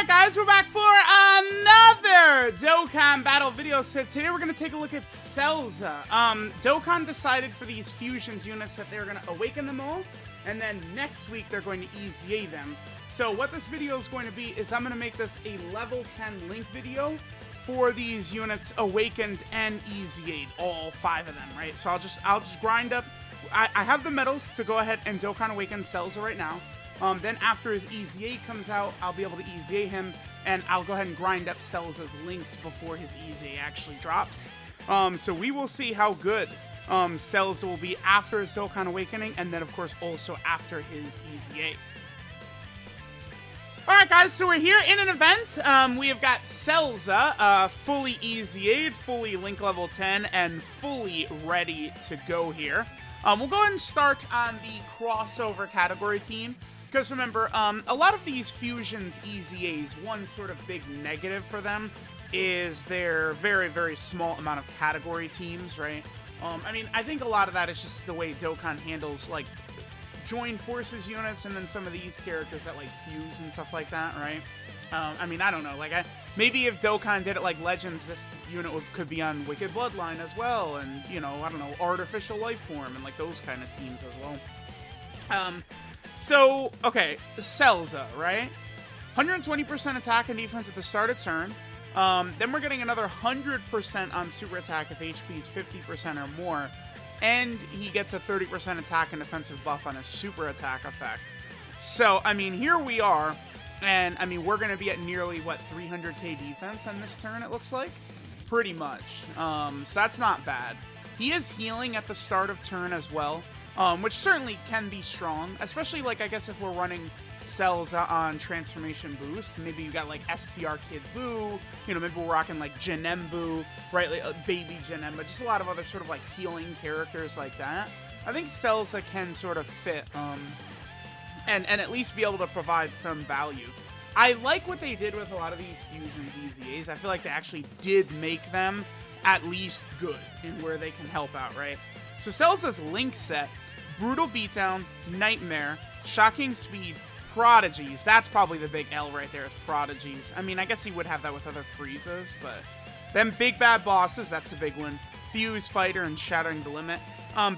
Alright guys, we're back for another Dokkan battle video. So today we're going to take a look at CELLZA. Dokkan decided for these fusions units that they're going to awaken them all, and then next week they're going to EZA them. So what this video is going to be is I'm going to make this a level 10 link video for these units awakened and EZA'd, all 5 of them, right? So I'll just grind up. I have the medals to go ahead and Dokkan awaken CELLZA right now. Then after his EZA comes out, I'll be able to EZA him, and I'll go ahead and grind up CELLZA's links before his EZA actually drops. So we will see how good CELLZA will be after his Dokkan Awakening, and then of course also after his EZA. Alright guys, so we're here in an event. We have got CELLZA fully EZA'd, fully link level 10, and fully ready to go here. We'll go ahead and start on the crossover category team. Because remember, a lot of these fusions EZAs, one sort of big negative for them is their very, very small amount of category teams, right? I mean, I think a lot of that is just the way Dokkan handles, like, join forces units and then some of these characters that, like, fuse and stuff like that, right? I mean, I don't know. Like, maybe if Dokkan did it like Legends, this unit could be on Wicked Bloodline as well, and, you know, I don't know, Artificial Life Form and, like, those kind of teams as well. So, okay, CELLZA, right? 120% attack and defense at the start of turn. Then we're getting another 100% on super attack if HP is 50% or more. And he gets a 30% attack and defensive buff on his super attack effect. So, I mean, here we are. And, I mean, we're going to be at nearly, what, 300k defense on this turn, it looks like? Pretty much. So that's not bad. He is healing at the start of turn as well. Which certainly can be strong, especially, like, I guess if we're running CELLZA on Transformation Boost, maybe you got, like, STR Kid Buu, you know, maybe we're rocking, like, Janembu, right, like, Baby Janemba, just a lot of other sort of, like, healing characters like that. I think CELLZA can sort of fit, and at least be able to provide some value. I like what they did with a lot of these fusions EZAs. I feel like they actually did make them at least good in where they can help out, right? So CELLZA's link set, Brutal Beatdown, Nightmare, Shocking Speed, Prodigies. That's probably the big L right there, is Prodigies. I mean, I guess he would have that with other Friezas, but then Big Bad Bosses, that's a big one. Fuse Fighter and Shattering the Limit.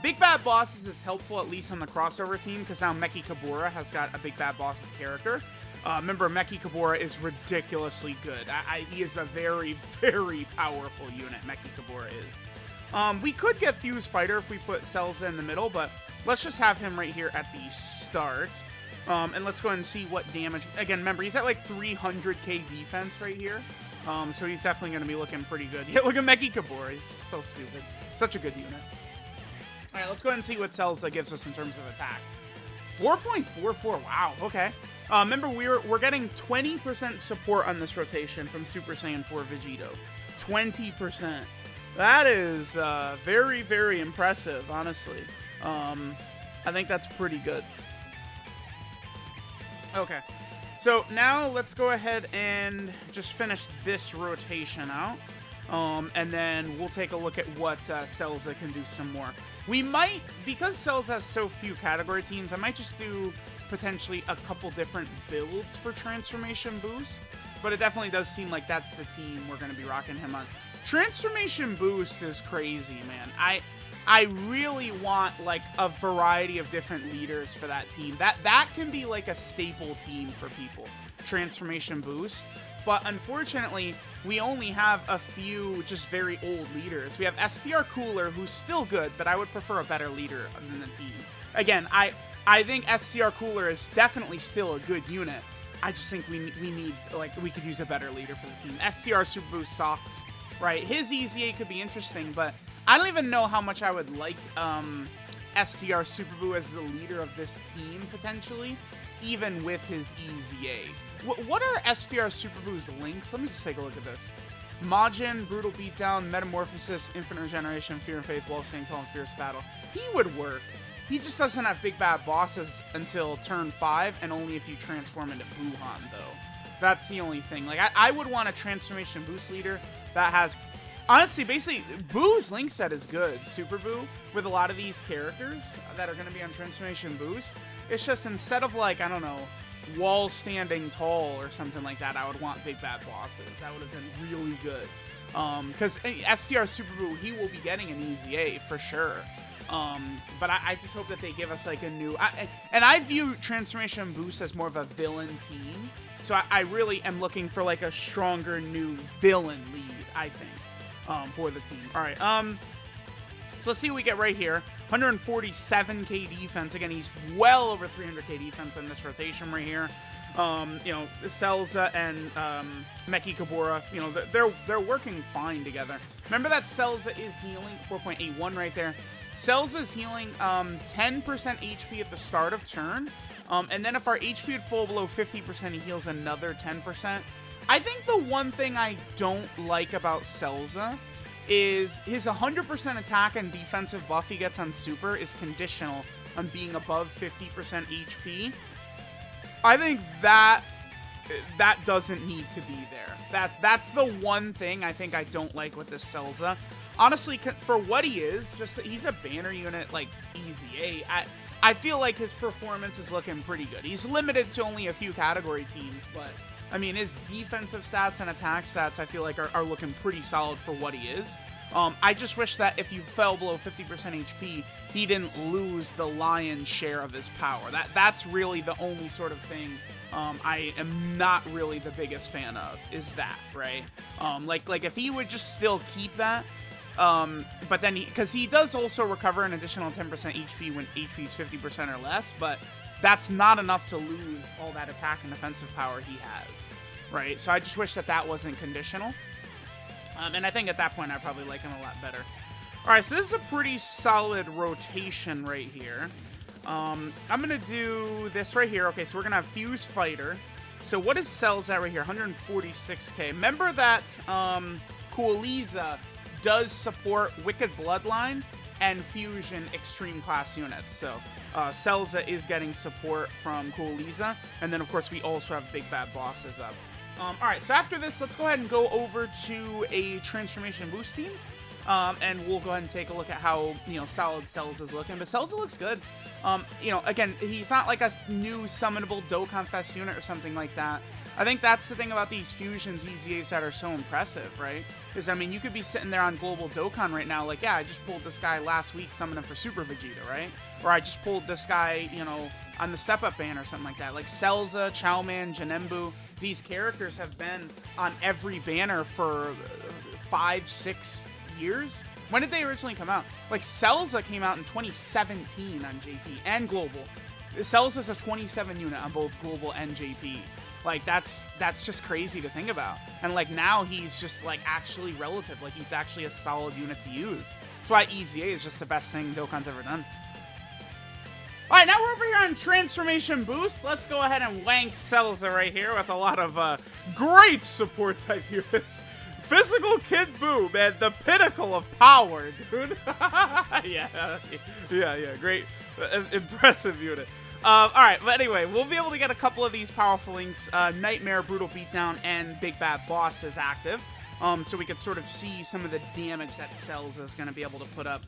Big Bad Bosses is helpful, at least on the crossover team, because now Meki Kabura has got a Big Bad Bosses character. Remember, Meki Kabura is ridiculously good. He is a very, very powerful unit, Meki Kabura is. We could get Fuse Fighter if we put CELLZA in the middle, but let's just have him right here at the start. And let's go ahead and see what damage. Again, remember, he's at like 300k defense right here. So he's definitely going to be looking pretty good. Yeah, look at Meki Kabura. He's so stupid. Such a good unit. All right, let's go ahead and see what CELLZA gives us in terms of attack. 4.44. Wow, okay. Remember, we're getting 20% support on this rotation from Super Saiyan 4 Vegito. 20%. That is very, very impressive, honestly. I think that's pretty good. Okay, so now let's go ahead and just finish this rotation out. And then we'll take a look at what CELLZA can do some more. We might, because CELLZA has so few category teams, I might just do potentially a couple different builds for Transformation Boost. But it definitely does seem like that's the team we're going to be rocking him on. Transformation Boost is crazy, man. I really want, like, a variety of different leaders for that team. That can be, like, a staple team for people. Transformation Boost. But unfortunately, we only have a few just very old leaders. We have STR Cooler, who's still good, but I would prefer a better leader than the team. Again, I think STR Cooler is definitely still a good unit. I just think we need, like, we could use a better leader for the team. STR Super Boost sucks, right? His EZA could be interesting, but I don't even know how much I would like STR Super Boo as the leader of this team, potentially, even with his EZA. What are STR Super Boo's links? Let me just take a look at this. Majin, Brutal Beatdown, Metamorphosis, Infinite Regeneration, Fear and Faith, Wall Staying Tall, and Fierce Battle. He would work. He just doesn't have Big Bad Bosses until turn 5, and only if you transform into Buuhan, though. That's the only thing. Like, I would want a Transformation Boost leader that has... Honestly, basically, Boo's link set is good, Super Boo, with a lot of these characters that are going to be on Transformation Boost. It's just instead of, like, I don't know, wall standing tall or something like that, I would want big bad bosses. That would have been really good. Because STR Super Boo, he will be getting an EZA for sure. But I just hope that they give us like a new, and I view Transformation Boost as more of a villain team. So I really am looking for like a stronger new villain lead, I think, for the team. All right. So let's see what we get right here. 147k defense. Again, he's well over 300k defense in this rotation right here. You know, Celza and Meki Kabura, you know, they're working fine together. Remember that Celza is healing 4.81 right there. Celza's healing 10% HP at the start of turn. And then if our HP would fall below 50%, he heals another 10%. I think the one thing I don't like about Celza is his 100% attack and defensive buff he gets on Super is conditional on being above 50% HP. I think that doesn't need to be there. That's the one thing I think I don't like with this Celza. Honestly, for what he is, just that he's a banner unit like EZA. I feel like his performance is looking pretty good. He's limited to only a few category teams, but I mean, his defensive stats and attack stats, I feel like are looking pretty solid for what he is. I just wish that if you fell below 50% HP, he didn't lose the lion's share of his power. That's really the only sort of thing I am not really the biggest fan of, is that, right? Like if he would just still keep that, but then because he does also recover an additional 10% HP when HP is 50% or less, but that's not enough to lose all that attack and defensive power he has, right? So I just wish that wasn't conditional. And I think at that point, I probably like him a lot better. All right, so this is a pretty solid rotation right here. I'm going to do this right here. Okay, so we're going to have Fuse Fighter. So what is Cells at right here? 146k. Remember that EZA does support Wicked Bloodline and Fusion Extreme Class units. So Celza is getting support from EZA. And then, of course, we also have Big Bad Bosses up. All right, so after this, let's go ahead and go over to a Transformation Boost team. And we'll go ahead and take a look at how, you know, solid Celza is looking. But Celza looks good. You know, again, he's not like a new summonable Dokkan Fest unit or something like that. I think that's the thing about these fusions, EZAs that are so impressive, right? Is, I mean, you could be sitting there on Global Dokkan right now, like, yeah, I just pulled this guy last week, summoned him for Super Vegeta, right? Or I just pulled this guy, you know, on the Step Up ban or something like that. Like Celza, Chowman, Janembu, these characters have been on every banner for 5-6 years. When did they originally come out? Like, Celza came out in 2017 on JP and Global. Celza's a 27 unit on both Global and JP. Like, that's just crazy to think about. And, like, now he's just, like, actually relative. Like, he's actually a solid unit to use. That's why EZA is just the best thing Dokkan's ever done. All right, now we're over here on Transformation Boost. Let's go ahead and wank Celza right here with a lot of great support type units. Physical Kid Boo, man, the pinnacle of power, dude. yeah, great, impressive unit. All right, but anyway, we'll be able to get a couple of these powerful links, Nightmare, Brutal Beatdown, and Big Bad Boss is active, so we could sort of see some of the damage that Celza is going to be able to put up.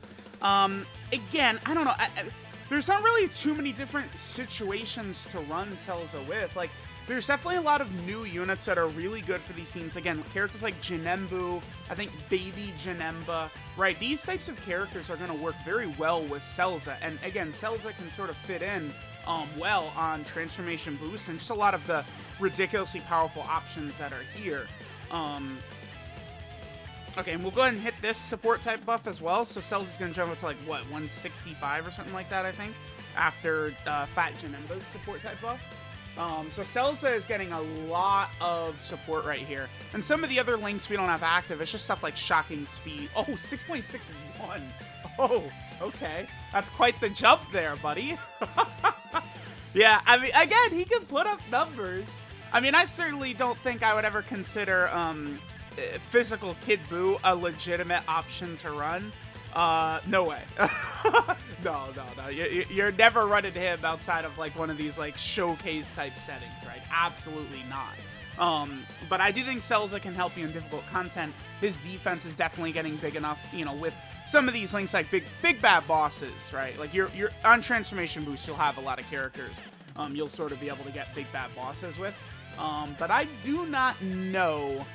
Again, I don't know, there's not really too many different situations to run Celza with. Like, there's definitely a lot of new units that are really good for these teams. Again, characters like Janembu, I think Baby Janemba, right? These types of characters are going to work very well with Celza. And again, Celza can sort of fit in well on Transformation Boost and just a lot of the ridiculously powerful options that are here. Okay, and we'll go ahead and hit this support type buff as well. So Celza's going to jump up to like, what, 165 or something like that, I think, after Fat Janemba's support type buff. So Celza is getting a lot of support right here. And some of the other links we don't have active, it's just stuff like Shocking Speed. Oh, 6.61. Oh, okay. That's quite the jump there, buddy. Yeah, I mean, again, he can put up numbers. I mean, I certainly don't think I would ever consider Physical Kid Boo a legitimate option to run. No way. No. You're never running him outside of like one of these like showcase type settings, right? Absolutely not. But I do think Celza can help you in difficult content. His defense is definitely getting big enough, you know, with some of these links like big bad bosses, right? Like you're on Transformation Boost, you'll have a lot of characters you'll sort of be able to get big bad bosses with. But I do not know.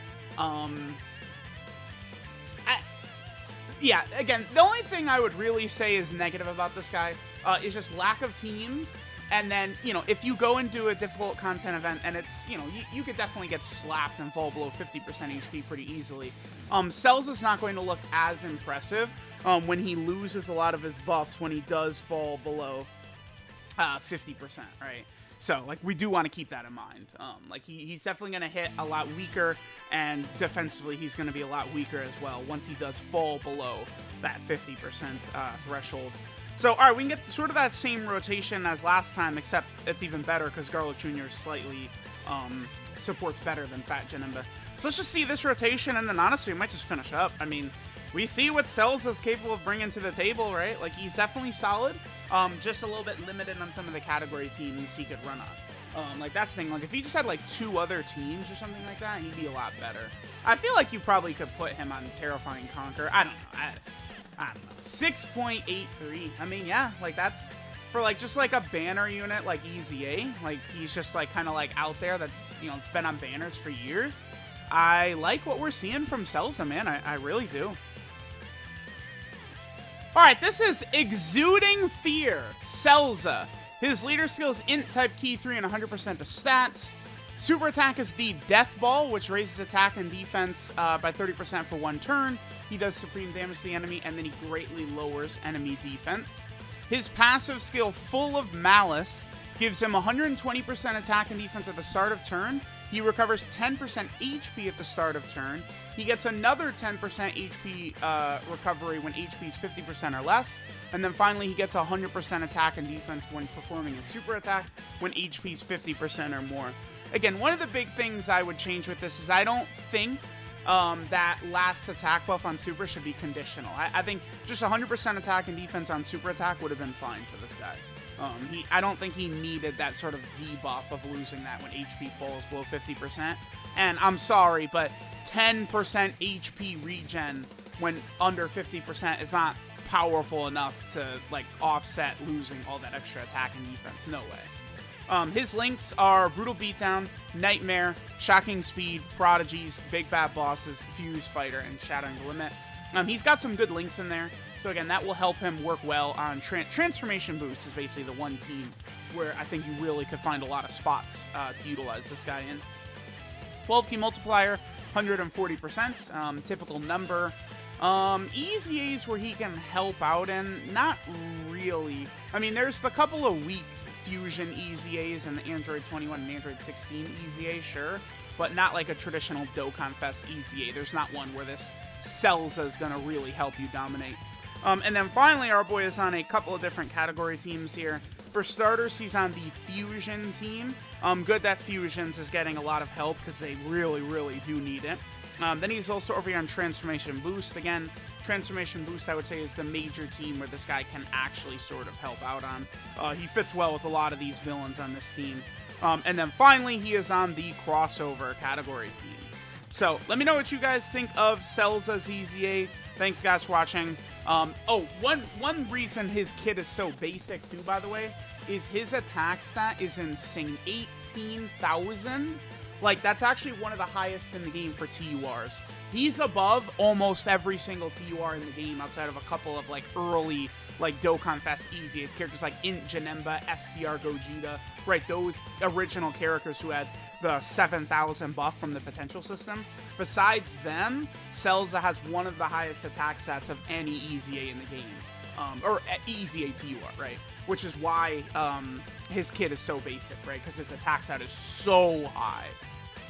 Yeah, again, the only thing I would really say is negative about this guy is just lack of teams. And then, you know, if you go and do a difficult content event and it's, you know, you could definitely get slapped and fall below 50% HP pretty easily. Celza's not going to look as impressive when he loses a lot of his buffs when he does fall below 50%, right? So, like, we do want to keep that in mind. Like, he's definitely going to hit a lot weaker, and defensively, he's going to be a lot weaker as well once he does fall below that 50% threshold. So, all right, we can get sort of that same rotation as last time, except it's even better because Garlic Jr. slightly supports better than Fat Janemba. So let's just see this rotation, and then honestly, we might just finish up. I mean, we see what Cells is capable of bringing to the table, right? Like, he's definitely solid. Just a little bit limited on some of the category teams he could run on. Like, that's the thing. Like, if he just had, like, 2 other teams or something like that, he'd be a lot better. I feel like you probably could put him on Terrifying Conquer. I don't know. I don't know. 6.83. I mean, yeah, like, that's for, like, just, like, a banner unit like EZA. Like, he's just, like, kind of, like, out there that, you know, it's been on banners for years. I like what we're seeing from Celza, man. I really do. Alright, this is Exuding Fear, Celza. His leader skill is Int type Key 3 and 100% to stats. Super attack is the Death Ball, which raises attack and defense by 30% for 1 turn. He does supreme damage to the enemy, and then he greatly lowers enemy defense. His passive skill, Full of Malice, gives him 120% attack and defense at the start of turn. He recovers 10% HP at the start of turn. He gets another 10% HP recovery when HP is 50% or less. And then finally, he gets 100% attack and defense when performing a super attack when HP is 50% or more. Again, one of the big things I would change with this is I don't think that last attack buff on super should be conditional. I think just 100% attack and defense on super attack would have been fine for this guy. I don't think he needed that sort of debuff of losing that when HP falls below 50%. And I'm sorry, but 10% HP regen when under 50% is not powerful enough to, like, offset losing all that extra attack and defense. No way. His links are Brutal Beatdown, Nightmare, Shocking Speed, Prodigies, Big Bad Bosses, Fuse Fighter, and Shattering the Limit. He's got some good links in there. So again, that will help him work well on Transformation Boost is basically the one team where I think you really could find a lot of spots to utilize this guy in. 12 key multiplier, 140%, typical number. EZAs where he can help out in, not really. I mean, there's the couple of weak Fusion EZAs and the Android 21 and Android 16 EZA, sure, but not like a traditional Dokkan Fest EZA. There's not one where this Celza is going to really help you dominate. And then finally, our boy is on a couple of different category teams here. For starters, he's on the Fusion team. Good that Fusions is getting a lot of help because they really, really do need it. Then he's also over here on Transformation Boost. Again, Transformation Boost, I would say, is the major team where this guy can actually sort of help out on. He fits well with a lot of these villains on this team. And then finally, he is on the crossover category team. So let me know what you guys think of Celza's EZA. Thanks, guys, for watching. One reason his kit is so basic, too, by the way, is his attack stat is insane. 18,000. Like, that's actually one of the highest in the game for TURs. He's above almost every single TUR in the game outside of a couple of, like, early, like, Dokkan Fest EZAs. Characters like Int Janemba, STR Gogeta, right? Those original characters who had the 7,000 buff from the potential system. Besides them, Celza has one of the highest attack stats of any EZA in the game. Or EZA TUR, right? Which is why his kit is so basic, right? Because his attack stat is so high.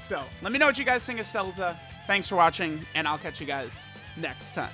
So, let me know what you guys think of Celza. Thanks for watching, and I'll catch you guys next time.